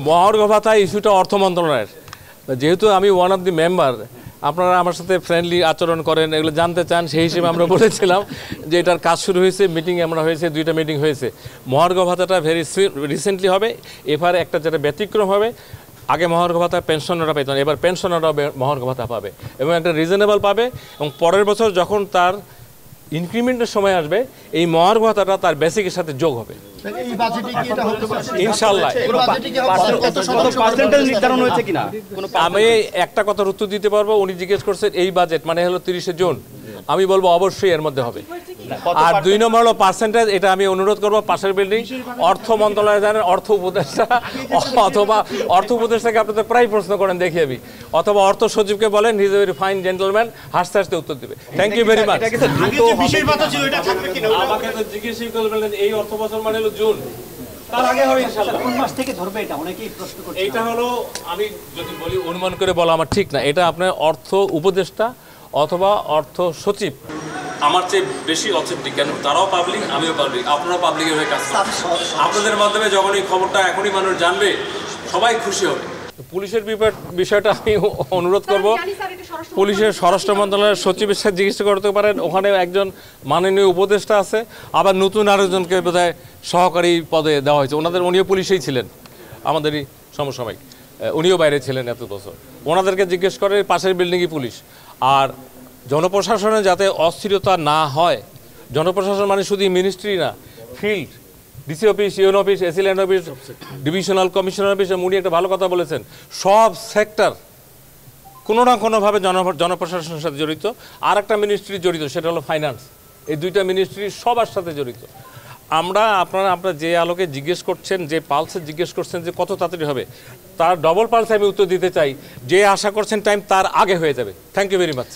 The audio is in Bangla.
মহার্ঘ ভাতা ইস্যুটা অর্থ মন্ত্রণালয়ের, যেহেতু আমি ওয়ান অফ দি মেম্বার, আপনারা আমার সাথে ফ্রেন্ডলি আচরণ করেন, এগুলো জানতে চান, সেই হিসেবে আমরা বলেছিলাম যে এটার কাজ শুরু হয়েছে, মিটিং আমরা হয়েছে, 2টা মিটিং হয়েছে। মহার্ঘ ভাতাটা ভেরি রিসেন্টলি হবে। এবারে একটা যেটা ব্যতিক্রম হবে, আগে মহার্ঘ ভাতা পেনশনাররা পেত না, এবার পেনশনাররাও মহার্ঘ ভাতা পাবে এবং একটা রিজনেবল পাবে, এবং পরের বছর যখন তার ইনক্রিমেন্টের সময় আসবে এই মহার্ঘ ভাতাটা তার বেসিকের সাথে যোগ হবে ইনশাআল্লাহ। আমি একটা কথার উত্তর দিতে পারবো, উনি জিজ্ঞেস করছেন এই বাজেট মানে হলো 30শে জুন, আমি বলবো অবশ্যই এর মধ্যে হবে। আর 2 নম্বর হলো পার্সেন্টেজ, এটা আমি অনুরোধ করবো পাশের বিল্ডিং অর্থ মন্ত্রণালয় জানেন, অর্থ উপদেষ্টা অথবা অর্থ উপদেষ্টাকে আপনাদের প্রায় প্রশ্ন করেন দেখি আমি, অথবা অর্থ সচিবকে বলেন, he is a very fine gentleman, হাসতে হাসতে উত্তর দেবে। Thank you very much. আমাকে তো জিজ্ঞেসই করলেন এই অর্থ বছর মানে হলো জুন, তার আগে হবে ইনশাআল্লাহ। কোন মাস থেকে ধরবে এটা অনেকেই প্রশ্ন করছে। এটা হলো, আমি যদি বলি অনুমান করে বলা আমার ঠিক না, এটা আপনার অর্থ উপদেষ্টা অথবা অর্থ সচিব আমার চেয়ে বেশি অথেন্টিক, কেন তারাও পাবলিক, আমিও পাবলিক, আপনারাও পাবলিকের হয়ে কাজ করেন। আপনাদের মাধ্যমে যখন এই খবরটা এখনই মানুষ জানবে, সবাই খুশি হবে। পুলিশের বিষয়টা আমি অনুরোধ করব, পুলিশের স্বরাষ্ট্র মন্ত্রণালয়ের সচিবের সাথে জিজ্ঞাসা করতে পারেন, ওখানে একজন মাননীয় উপদেষ্টা আছে, আবার নতুন আরেকজনকে বোধহয় সহকারী পদে দেওয়া হয়েছে, উনিও পুলিশেই ছিলেন, আমাদেরই সমসাময়িক, উনিও বাইরে ছিলেন এত বছর। ওনাদেরকে জিজ্ঞেস করে, পাশের বিল্ডিংই পুলিশ। আর জনপ্রশাসনে যাতে অস্থিরতা না হয়, জনপ্রশাসন মানে শুধু মিনিস্ট্রি না, field, DC office, UN office, AC land office, divisional commissioner office, উনি একটা ভালো কথা বলেছেন, সব সেক্টর কোনো না কোনোভাবে জনপ্রশাসনের সাথে জড়িত। আর একটা মিনিস্ট্রি জড়িত, সেটা হলো ফাইন্যান্স। এই 2টা মিনিস্ট্রি সবার সাথে জড়িত। আপনারা যে আলোকে জিজ্ঞেস করছেন, যে পালসে জিজ্ঞেস করছেন যে কত তাড়াতাড়ি হবে, তার ডবল পালসে আমি উত্তর দিতে চাই, যে আশা করছেন টাইম তার আগে হয়ে যাবে। Thank you very much.